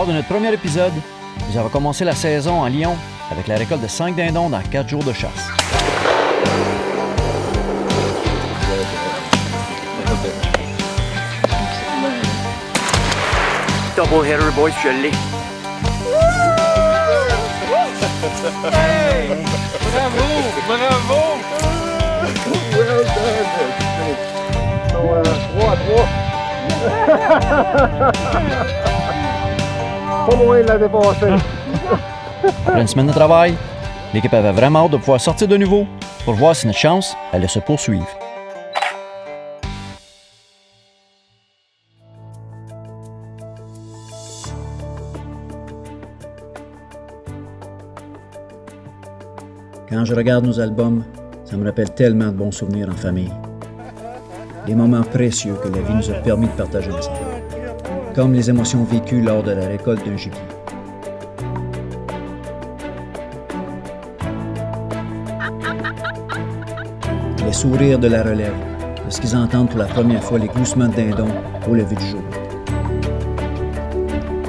lors de notre premier épisode, nous avons commencé la saison en Lyon avec la récolte de 5 dindons dans 4 jours de chasse. Double hitter, boys, je l'ai. Hey! Bravo! Bravo! Well done! So, 3-3. Pas loin de la dépasser. Après une semaine de travail, l'équipe avait vraiment hâte de pouvoir sortir de nouveau pour voir si notre chance allait se poursuivre. Quand je regarde nos albums, ça me rappelle tellement de bons souvenirs en famille. Des moments précieux que la vie nous a permis de partager ensemble. Comme les émotions vécues lors de la récolte d'un gibier. Les sourires de la relève, lorsqu'ils entendent pour la première fois les gloussements de dindons au lever du jour.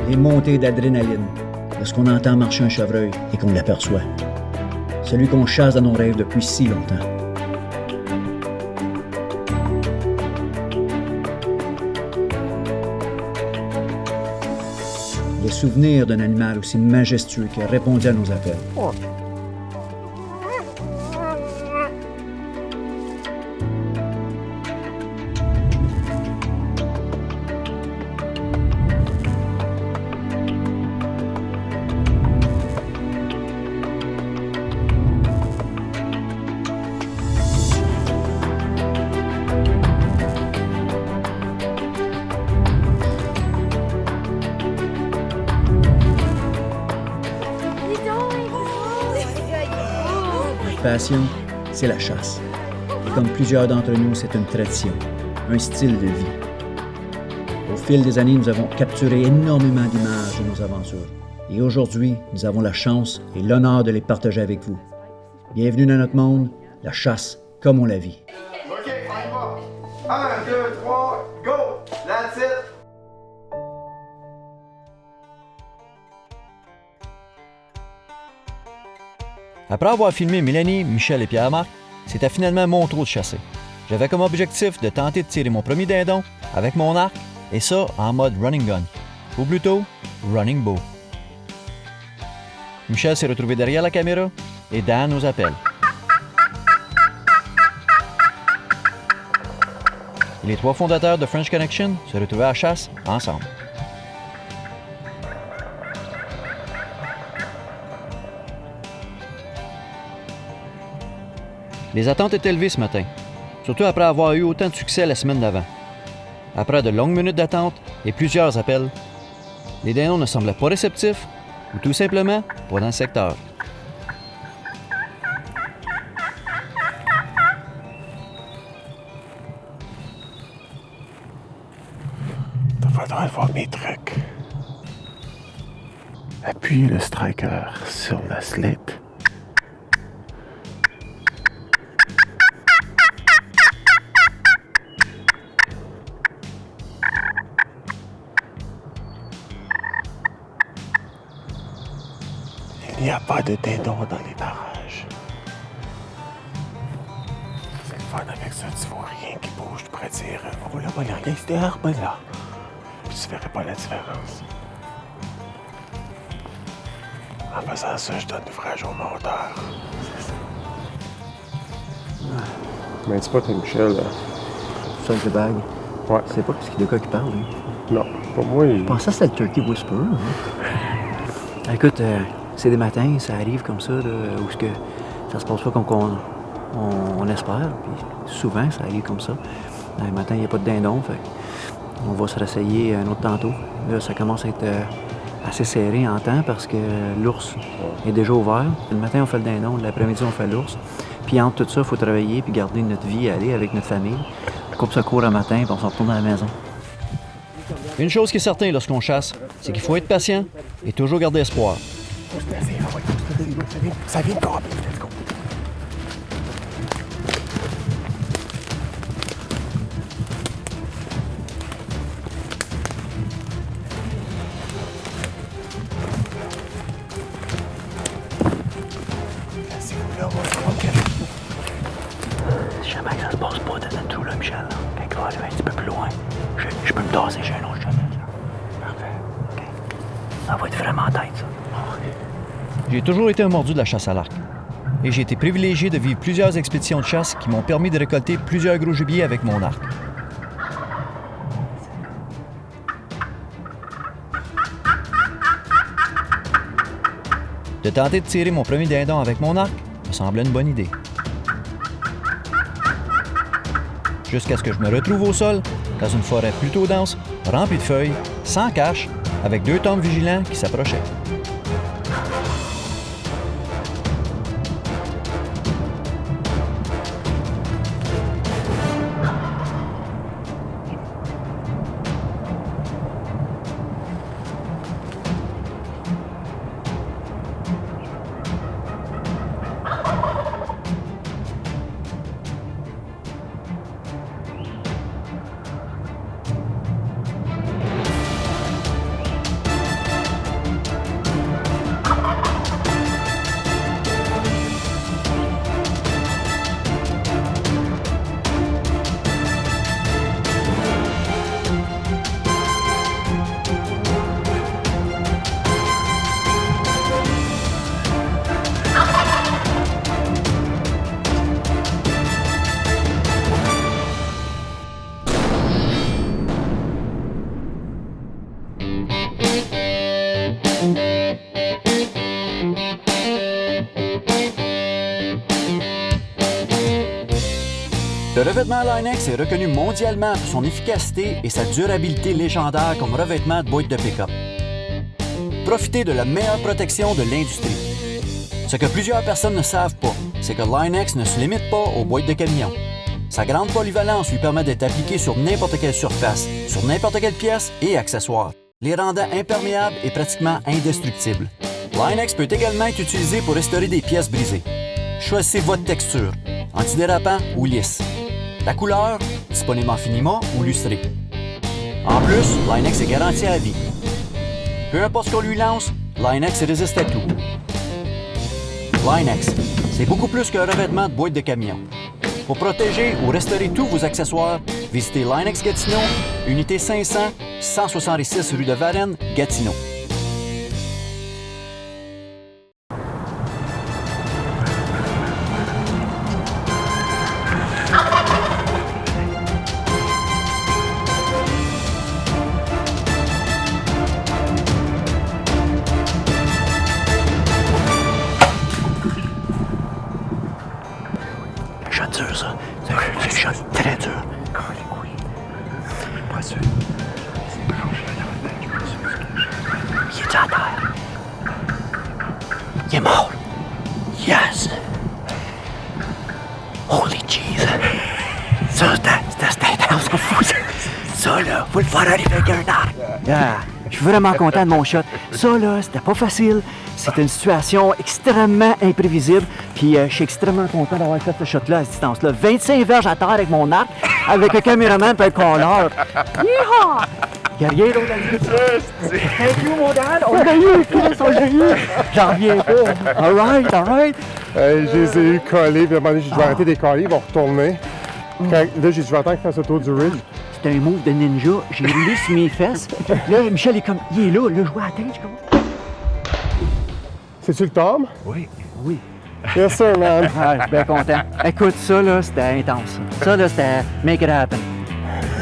Les montées d'adrénaline, lorsqu'on entend marcher un chevreuil et qu'on l'aperçoit. Celui qu'on chasse dans nos rêves depuis si longtemps. Les souvenirs d'un animal aussi majestueux qui a répondu à nos appels. Passion, c'est la chasse. Et comme plusieurs d'entre nous, c'est une tradition, un style de vie. Au fil des années, nous avons capturé énormément d'images de nos aventures. Et aujourd'hui, nous avons la chance et l'honneur de les partager avec vous. Bienvenue dans notre monde, la chasse comme on la vit. OK, on y va. 1, 2, 3, go! That's it! Après avoir filmé Mélanie, Michel et Pierre-Marc, c'était finalement mon tour de chasser. J'avais comme objectif de tenter de tirer mon premier dindon avec mon arc, et ça en mode running gun, ou plutôt running bow. Michel s'est retrouvé derrière la caméra et Dan nous appelle. Et les 3 fondateurs de French Connection se retrouvaient à la chasse ensemble. Les attentes étaient élevées ce matin, surtout après avoir eu autant de succès la semaine d'avant. Après de longues minutes d'attente et plusieurs appels, les dindons ne semblaient pas réceptifs ou tout simplement pas dans le secteur. Il faudrait voir mes trucs. Appuie le striker sur la slit. Il n'y a pas de dindons dans les barrages. C'est le fun avec ça, tu vois rien qui bouge, tu pourrais dire oh là, voilà, il y a cet arbre là. Puis tu verrais pas la différence. En faisant ça, je donne l'ouvrage au monteur. Mais dis pas, t'es Michel. Ça, de bague. Ouais. C'est pas parce qu'il y a de quoi qui parle, lui. Non, pas moi. Je pensais que c'était le Turkey Whisperer. Écoute, c'est des matins, ça arrive comme ça, là, où ce que ça se passe pas comme on espère. Puis souvent, ça arrive comme ça. Le matin, il n'y a pas de dindon, fait on va se réessayer un autre tantôt. Là, ça commence à être assez serré en temps parce que l'ours est déjà ouvert. Le matin, on fait le dindon, l'après-midi, on fait l'ours. Puis entre tout ça, il faut travailler puis garder notre vie, aller avec notre famille. On coupe ça court le matin, puis on s'en retourne à la maison. Une chose qui est certaine lorsqu'on chasse, c'est qu'il faut être patient et toujours garder espoir. Faut se placer, ça vient de corps, let's go. là, moi, ça va bien. Si jamais que ça se passe pas dans notre trou là, Michel, là, quand il va arriver un petit peu plus loin, je peux me tasser chez un autre chemin. Parfait. OK. Ça va être vraiment tête, ça. J'ai toujours été un mordu de la chasse à l'arc. Et j'ai été privilégié de vivre plusieurs expéditions de chasse qui m'ont permis de récolter plusieurs gros gibiers avec mon arc. De tenter de tirer mon premier dindon avec mon arc me semblait une bonne idée. Jusqu'à ce que je me retrouve au sol, dans une forêt plutôt dense, remplie de feuilles, sans cache, avec 2 tomes vigilants qui s'approchaient. Le revêtement Line-X est reconnu mondialement pour son efficacité et sa durabilité légendaire comme revêtement de boîte de pick-up. Profitez de la meilleure protection de l'industrie. Ce que plusieurs personnes ne savent pas, c'est que Line-X ne se limite pas aux boîtes de camion. Sa grande polyvalence lui permet d'être appliqué sur n'importe quelle surface, sur n'importe quelle pièce et accessoire, les rendant imperméables et pratiquement indestructibles. Line-X peut également être utilisé pour restaurer des pièces brisées. Choisissez votre texture, antidérapant ou lisse. La couleur, disponible en finiment ou lustré. En plus, Line-X est garanti à vie. Peu importe ce qu'on lui lance, Line-X résiste à tout. Line-X, c'est beaucoup plus qu'un revêtement de boîte de camion. Pour protéger ou restaurer tous vos accessoires, visitez Line-X Gatineau, unité 500, 166 rue de Varennes, Gatineau. C'est dur, ça. C'est un shot très dur. Pas sûr. Il est à terre. Il est mort. Yes! Holy jeez! Ça, c'était on s'en fout. Ça, là, faut le faire arriver avec un arc. Yeah. Je suis vraiment content de mon shot. Ça, là, c'était pas facile. C'était une situation extrêmement imprévisible. Puis je suis extrêmement content d'avoir fait ce shot-là à cette distance-là. 25 verges à terre avec mon arc, avec le caméraman et le colleur. Yeehaw! Y'a rien d'autre à dire. Thank you, mon dad. On l'a eu, Chris, on l'a eu. J'en reviens pas. All right. Je les ai eu collés, puis à un moment donné, j'ai dû arrêter des collés, ils vont retourner. Là, j'ai dit, je vais attendre qu'ils fassent le tour du ridge. C'était un move de ninja. J'ai roulé sur mes fesses. Là, Michel est comme, il est là, je vois à la tête, je comme. C'est-tu le Tom? Oui. Oui. Yes, sir, man. Ouais, je suis bien content. Écoute, ça, là, c'était intense. Ça, là, c'était make it happen.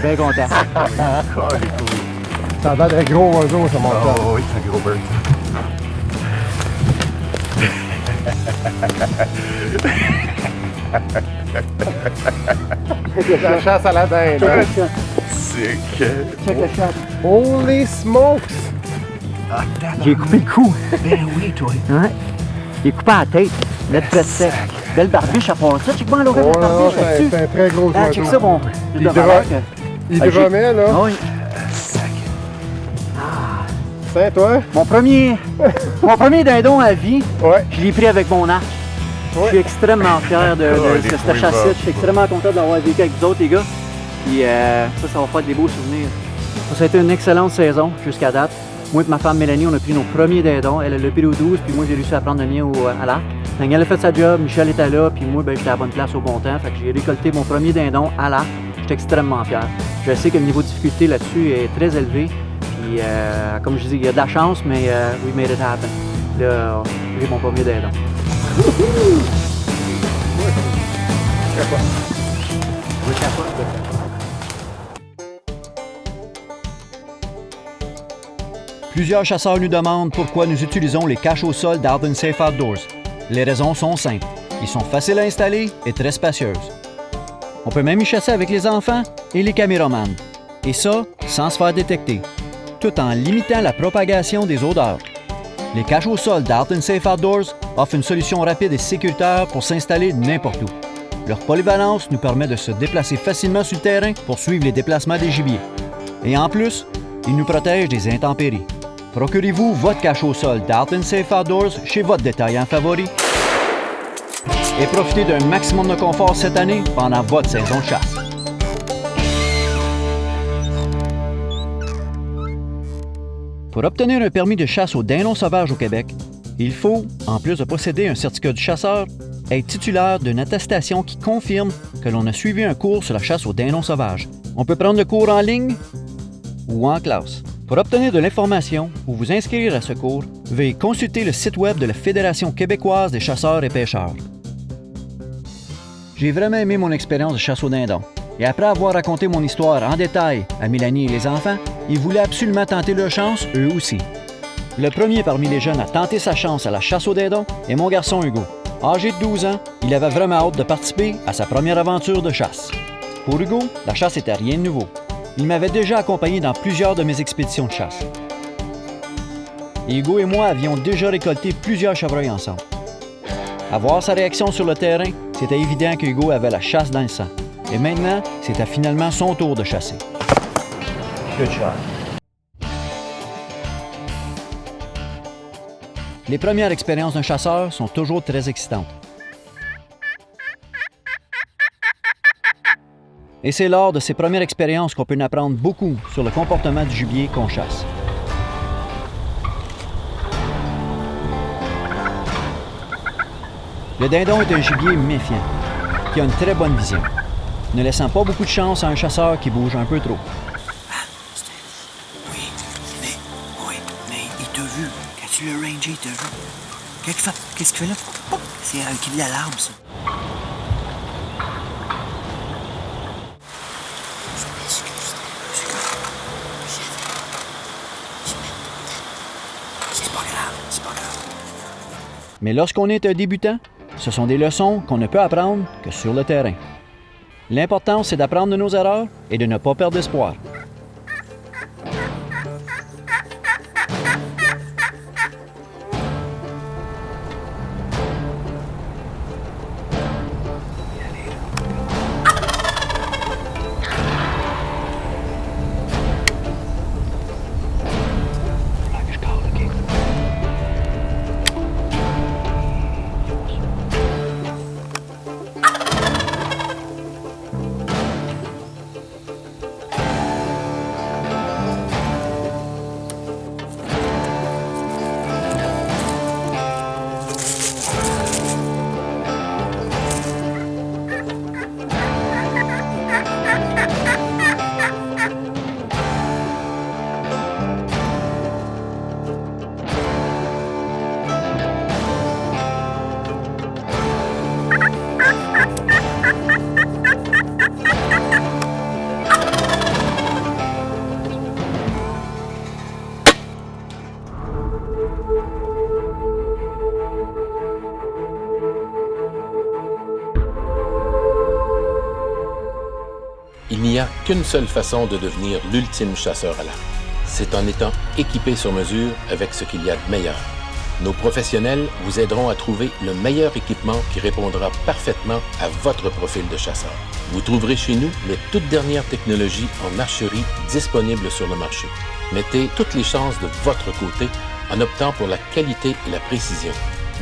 Bien content. Ça a l'air d'un gros oiseau, ça, mon Tom. Oh oui, c'est un gros bird. La chasse à la dinde. Hein? C'est que... Check le shot. Holy smokes! J'ai coupé le cou. Ben oui, toi. Ouais. J'ai coupé la tête. Là, de sec. Belle barbiche à part ça. Check moi l'oreille Oh de la non, barbiche là-dessus. c'est un très gros Ah, oiseau. check ça, bon. Il dromait, là. Ah oui. C'est toi? Mon premier dindon à vie, Ouais. je l'ai pris avec mon arc. Je suis extrêmement fier de les cette couilles chasse-là. bas. Je suis extrêmement content de l'avoir vécu avec vous autres, les gars. Puis ça va faire des beaux souvenirs. Ça a été une excellente saison jusqu'à date. Moi et ma femme Mélanie, on a pris nos premiers dindons. Elle a le pris au 12, puis moi j'ai réussi à prendre le mien à l'arc. Daniel a fait sa job, Michel était là, puis moi, ben, j'étais à la bonne place au bon temps. Fait que j'ai récolté mon premier dindon à l'arc. J'étais extrêmement fier. Je sais que le niveau de difficulté là-dessus est très élevé. Puis, comme je dis, il y a de la chance, mais we made it happen. Là, j'ai mon premier dindon. Plusieurs chasseurs nous demandent pourquoi nous utilisons les caches au sol d'Arden Safe Outdoors. Les raisons sont simples. Ils sont faciles à installer et très spacieuses. On peut même y chasser avec les enfants et les caméramans. Et ça, sans se faire détecter, tout en limitant la propagation des odeurs. Les caches au sol d'Arden Safe Outdoors offrent une solution rapide et sécuritaire pour s'installer n'importe où. Leur polyvalence nous permet de se déplacer facilement sur le terrain pour suivre les déplacements des gibiers. Et en plus, ils nous protègent des intempéries. Procurez-vous votre cache au sol d'Arden Safe Outdoors chez votre détaillant favori et profitez d'un maximum de confort cette année pendant votre saison de chasse. Pour obtenir un permis de chasse au dindon sauvage au Québec, il faut, en plus de posséder un certificat du chasseur, être titulaire d'une attestation qui confirme que l'on a suivi un cours sur la chasse au dindon sauvage. On peut prendre le cours en ligne ou en classe. Pour obtenir de l'information ou vous inscrire à ce cours, veuillez consulter le site web de la Fédération québécoise des chasseurs et pêcheurs. J'ai vraiment aimé mon expérience de chasse au dindon. Et après avoir raconté mon histoire en détail à Mélanie et les enfants, ils voulaient absolument tenter leur chance, eux aussi. Le premier parmi les jeunes à tenter sa chance à la chasse au dindon est mon garçon Hugo. Âgé de 12 ans, il avait vraiment hâte de participer à sa première aventure de chasse. Pour Hugo, la chasse n'était rien de nouveau. Il m'avait déjà accompagné dans plusieurs de mes expéditions de chasse. Et Hugo et moi avions déjà récolté plusieurs chevreuils ensemble. À voir sa réaction sur le terrain, c'était évident que Hugo avait la chasse dans le sang. Et maintenant, c'était finalement son tour de chasser. Good shot. Les premières expériences d'un chasseur sont toujours très excitantes. Et c'est lors de ces premières expériences qu'on peut en apprendre beaucoup sur le comportement du gibier qu'on chasse. Le dindon est un gibier méfiant, qui a une très bonne vision, ne laissant pas beaucoup de chance à un chasseur qui bouge un peu trop. Oui, mais il t'a vu. Quand tu l'as rangé, il t'a vu. Qu'est-ce qu'il fait là? C'est un cri d'alarme, ça. Mais lorsqu'on est un débutant, ce sont des leçons qu'on ne peut apprendre que sur le terrain. L'important, c'est d'apprendre de nos erreurs et de ne pas perdre espoir. Il n'y a qu'une seule façon de devenir l'ultime chasseur à l'arc. C'est en étant équipé sur mesure avec ce qu'il y a de meilleur. Nos professionnels vous aideront à trouver le meilleur équipement qui répondra parfaitement à votre profil de chasseur. Vous trouverez chez nous les toutes dernières technologies en archerie disponibles sur le marché. Mettez toutes les chances de votre côté en optant pour la qualité et la précision.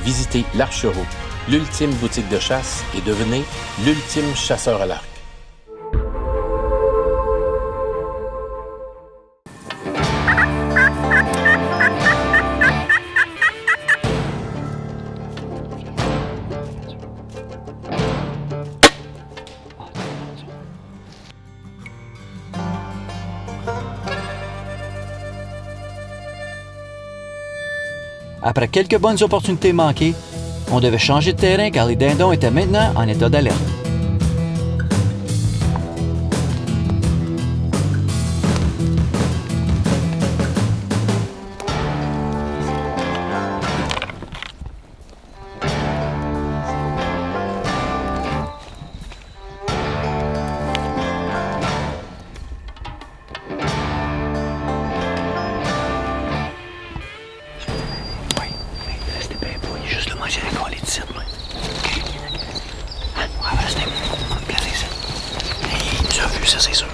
Visitez l'Archereau, l'ultime boutique de chasse, et devenez l'ultime chasseur à l'arc. Après quelques bonnes opportunités manquées, on devait changer de terrain car les dindons étaient maintenant en état d'alerte. Ça, c'est sûr.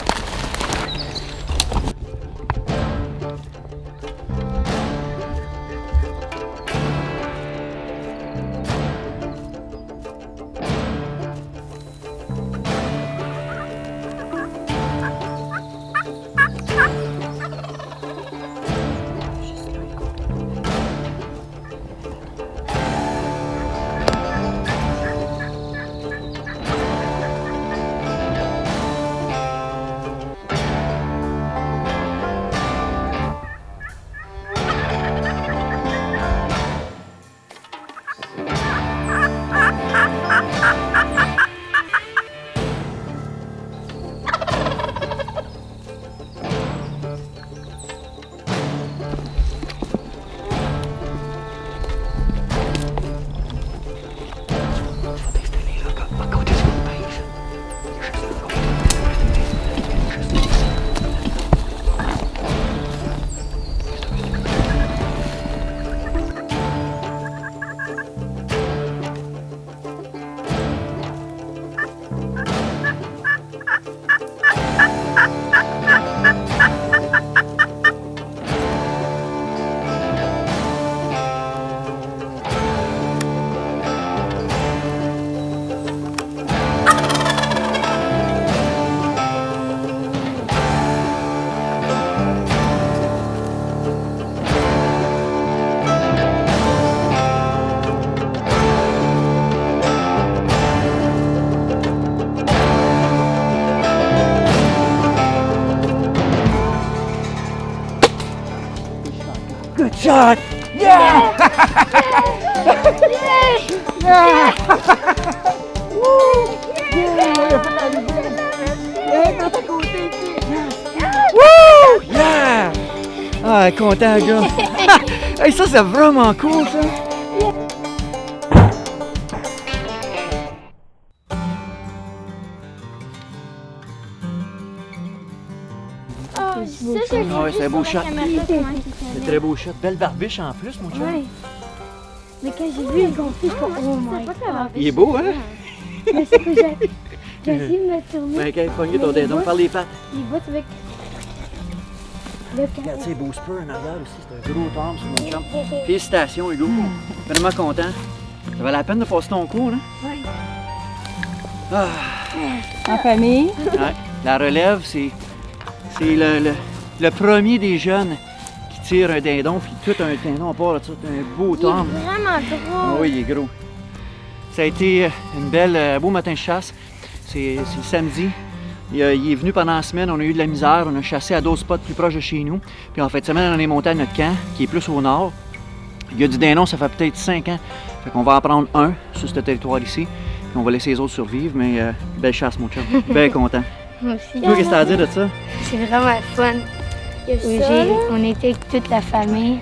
Good shot! Yeah! Yeah! Woo! Yeah! Ah, content, gars! Hey, ça, c'est vraiment cool, ça! Ah ouais, c'est un beau shot. C'est un très beau shot. Belle barbiche en plus, mon chum. Ouais. Mais quand j'ai vu le gonfler, je suis oh my god. Il est beau, hein? Mais c'est que j'ai essayé de me tourner. Ben, quand il pogne ton dindon, parle les pattes. Il botte avec le Regarde, c'est beau spur en arrière aussi. C'est un gros tombe, c'est mon chum. Félicitations, Hugo. Vraiment content. Ça valait la peine de passer ton cours, hein? Oui. Ah. En famille. Ouais. La relève, c'est le premier des jeunes qui tire un dindon, puis tout un dindon à part là-dessus. Un beau tombe. Il est vraiment gros. Oui, il est gros. Ça a été un beau matin de chasse. C'est le samedi. Il est venu pendant la semaine, on a eu de la misère, on a chassé à d'autres spots plus proches de chez nous. Puis en fait, semaine, on est monté à notre camp, qui est plus au nord. Il y a du dindon, ça fait peut-être 5 ans. Fait qu'on va en prendre un sur ce territoire ici. Puis on va laisser les autres survivre, mais belle chasse, mon chum. Bien content. Moi aussi. Toi, qu'est-ce que t'as à dire de ça? C'est vraiment fun. On était avec toute la famille.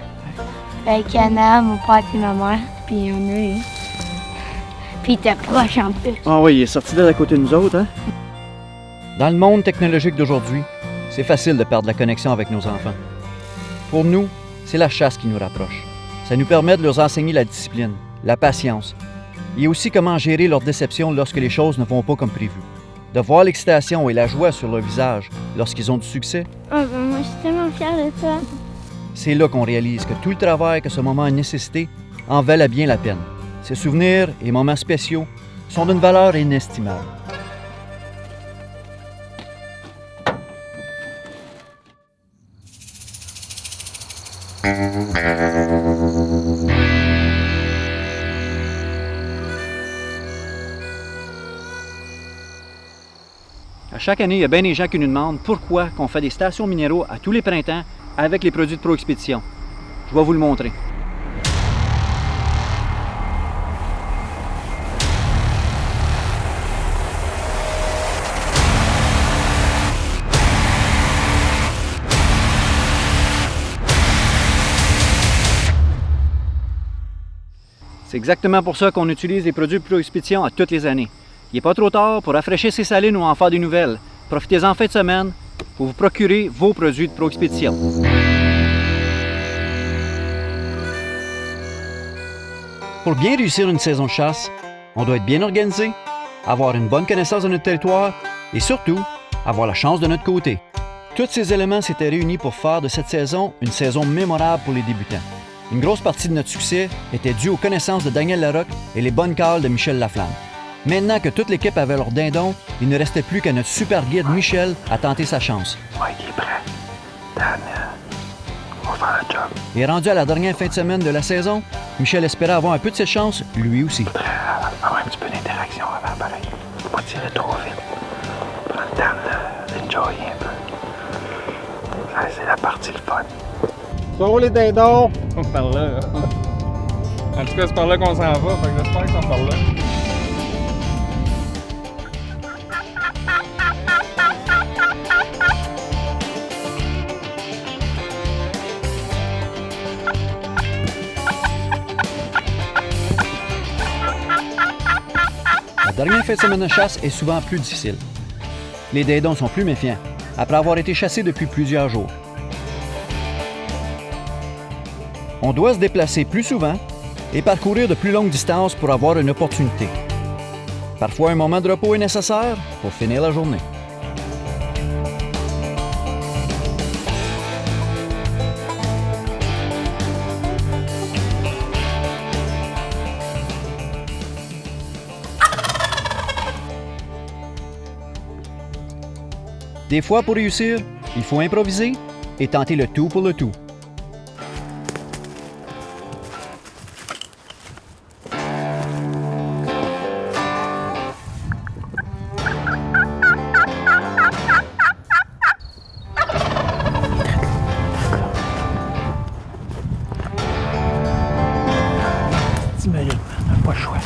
Avec Anna, mon père et ma mère. Puis on a eu. Puis il était proche en plus. Ah oui, il est sorti de là à côté de nous autres, hein? Dans le monde technologique d'aujourd'hui, c'est facile de perdre la connexion avec nos enfants. Pour nous, c'est la chasse qui nous rapproche. Ça nous permet de leur enseigner la discipline, la patience, et aussi comment gérer leur déception lorsque les choses ne vont pas comme prévu. De voir l'excitation et la joie sur leur visage lorsqu'ils ont du succès, Oh, ben moi, je suis tellement fière de toi. c'est là qu'on réalise que tout le travail que ce moment a nécessité en valait bien la peine. Ces souvenirs et moments spéciaux sont d'une valeur inestimable. À chaque année, il y a bien des gens qui nous demandent pourquoi on fait des stations minéraux à tous les printemps avec les produits de Pro Expédition. Je vais vous le montrer. C'est exactement pour ça qu'on utilise les produits Pro-Expedition à toutes les années. Il n'est pas trop tard pour rafraîchir ses salines ou en faire des nouvelles. Profitez-en en fin de semaine pour vous procurer vos produits de Pro-Expedition. Pour bien réussir une saison de chasse, on doit être bien organisé, avoir une bonne connaissance de notre territoire et surtout, avoir la chance de notre côté. Tous ces éléments s'étaient réunis pour faire de cette saison une saison mémorable pour les débutants. Une grosse partie de notre succès était due aux connaissances de Daniel Larocque et les bonnes cales de Michel Laflamme. Maintenant que toute l'équipe avait leur dindon, il ne restait plus qu'à notre super guide Michel à tenter sa chance. Ouais, il est prêt. Dan, on va faire le job. Et rendu à la dernière fin de semaine de la saison, Michel espérait avoir un peu de cette chance, lui aussi. Avoir un petit peu d'interaction avant, pareil. Pas tirer trop vite. Prends le temps d'enjoyer un peu. Ça, c'est la partie le fun. Ça va les dindons? Par là. En tout cas, c'est par là qu'on s'en va, fait que j'espère qu'ils sont par là. La dernière fin de semaine de chasse est souvent plus difficile. Les dindons sont plus méfiants, après avoir été chassés depuis plusieurs jours. On doit se déplacer plus souvent et parcourir de plus longues distances pour avoir une opportunité. Parfois, un moment de repos est nécessaire pour finir la journée. Des fois, pour réussir, il faut improviser et tenter le tout pour le tout. Pas le choix.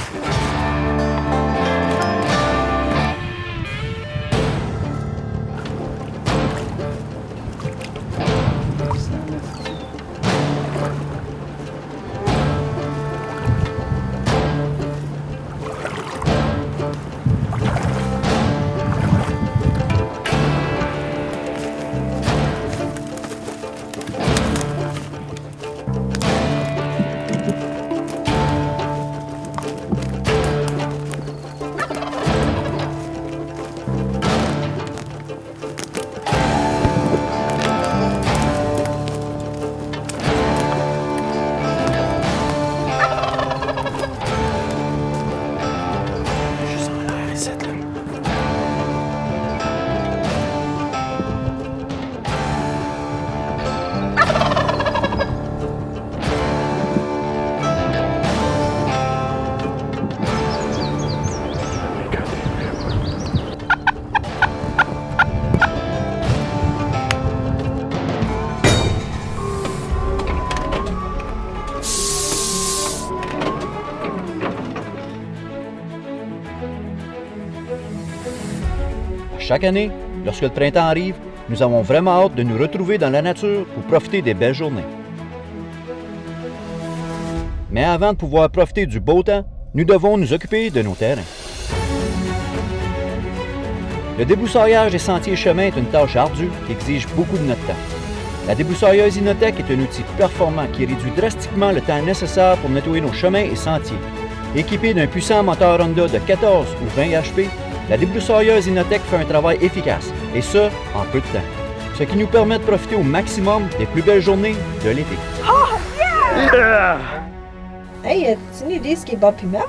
Chaque année, lorsque le printemps arrive, nous avons vraiment hâte de nous retrouver dans la nature pour profiter des belles journées. Mais avant de pouvoir profiter du beau temps, nous devons nous occuper de nos terrains. Le débroussaillage des sentiers et chemins est une tâche ardue qui exige beaucoup de notre temps. La débroussailleuse Inotech est un outil performant qui réduit drastiquement le temps nécessaire pour nettoyer nos chemins et sentiers. Équipée d'un puissant moteur Honda de 14 ou 20 HP, la débroussailleuse Inotech fait un travail efficace, et ce, en peu de temps. Ce qui nous permet de profiter au maximum des plus belles journées de l'été. Oh, yeah! Hey, as-tu une idée ce qui est Bob Pimel?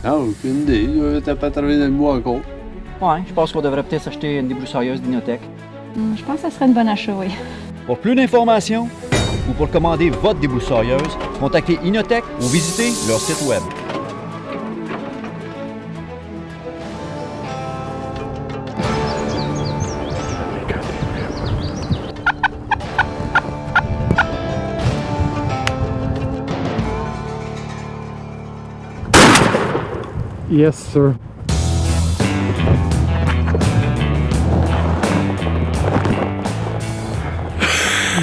Ah, aucune idée. T'as pas travaillé dans le bois encore. Ouais, je pense qu'on devrait peut-être s'acheter une débroussailleuse d'Inotech. Je pense que ça serait une bonne achat, oui. Pour plus d'informations ou pour commander votre débroussailleuse, contactez Inotech ou visitez leur site web. Yes, sir.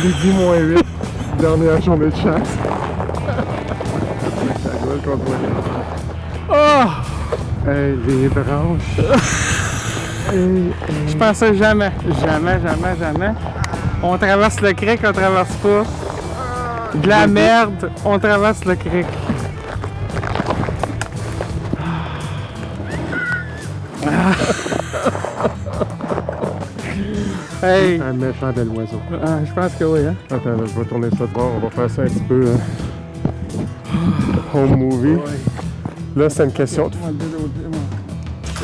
Midi -8, dernière journée de chasse. belle qu'on voit. Oh! Hey, les branches. Je pensais jamais. On traverse le creek, on traverse pas. De la merde, on traverse le creek. Hey! Un méchant bel oiseau. Ah, je pense que oui, hein? Attends, là, je vais tourner ça de bord. On va faire ça un petit peu home movie. Là, c'est une question de...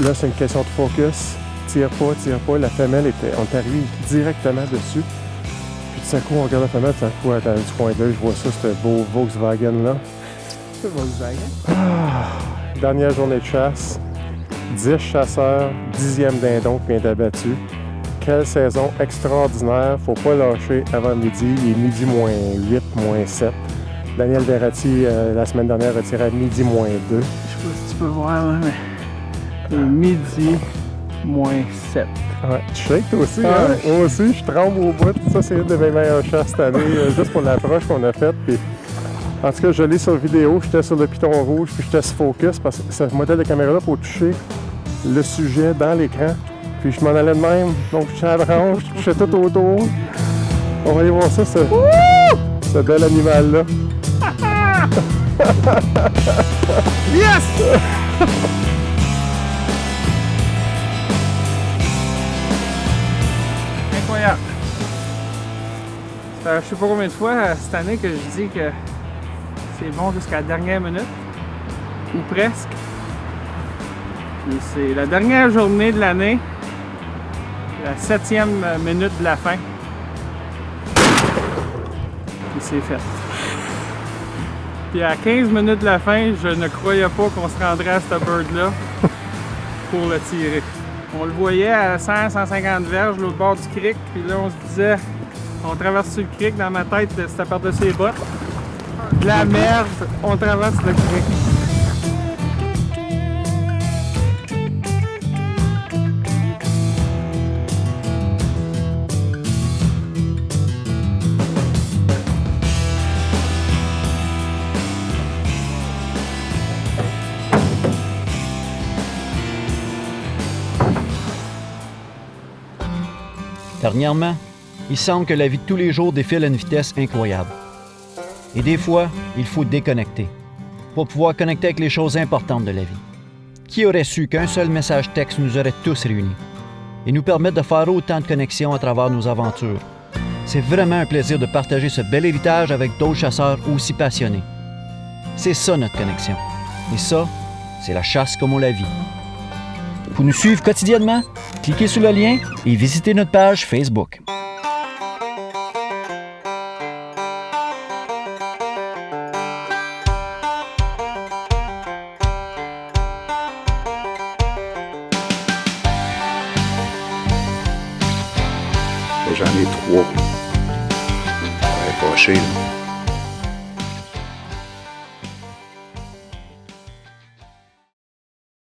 Là, c'est une question de focus. Tire pas. La femelle on est arrivé directement dessus. Puis tout à coup, on regarde la femelle, tout à coup, dans du coin de l'œil, je vois ça, ce beau Volkswagen-là. C'est Volkswagen. Dernière journée de chasse. 10 chasseurs, 10e dindon qui vient d'abattu. Quelle saison extraordinaire. Faut pas lâcher avant midi. Il est midi moins 8, moins 7. Daniel Verratti, la semaine dernière, a tiré à midi moins 2. Je sais pas si tu peux voir, là, mais midi moins 7. Ouais, tu shakes toi aussi, Ah, hein? ouais. Moi aussi, je tremble au bout. Ça, c'est une de mes meilleures chasses cette année, juste pour l'approche qu'on a faite. Puis, en tout cas, je l'ai sur vidéo, j'étais sur le piton rouge, puis j'étais sur focus, parce que ce modèle de caméra-là, il faut toucher le sujet dans l'écran. Puis je m'en allais de même, donc je suis à la branche, je touchais tout autour. On va aller voir ça, ce bel animal-là. Yes! Incroyable. Ça, je sais pas combien de fois cette année que je dis que c'est bon jusqu'à la dernière minute, ou presque. Puis c'est la dernière journée de l'année, la 7e minute de la fin. Puis c'est fait. Puis à 15 minutes de la fin, je ne croyais pas qu'on se rendrait à ce bird-là pour le tirer. On le voyait à 100-150 verges, l'autre bord du creek, puis là on se disait, on traverse le creek, dans ma tête c'était par-dessus les bottes. De la merde, on traverse le creek. Dernièrement, il semble que la vie de tous les jours défile à une vitesse incroyable. Et des fois, il faut déconnecter pour pouvoir connecter avec les choses importantes de la vie. Qui aurait su qu'un seul message texte nous aurait tous réunis et nous permettre de faire autant de connexions à travers nos aventures? C'est vraiment un plaisir de partager ce bel héritage avec d'autres chasseurs aussi passionnés. C'est ça notre connexion. Et ça, c'est la chasse comme on la vit. Pour nous suivre quotidiennement, cliquez sur le lien et visitez notre page Facebook. J'en ai 3. Ouais, fâché, là.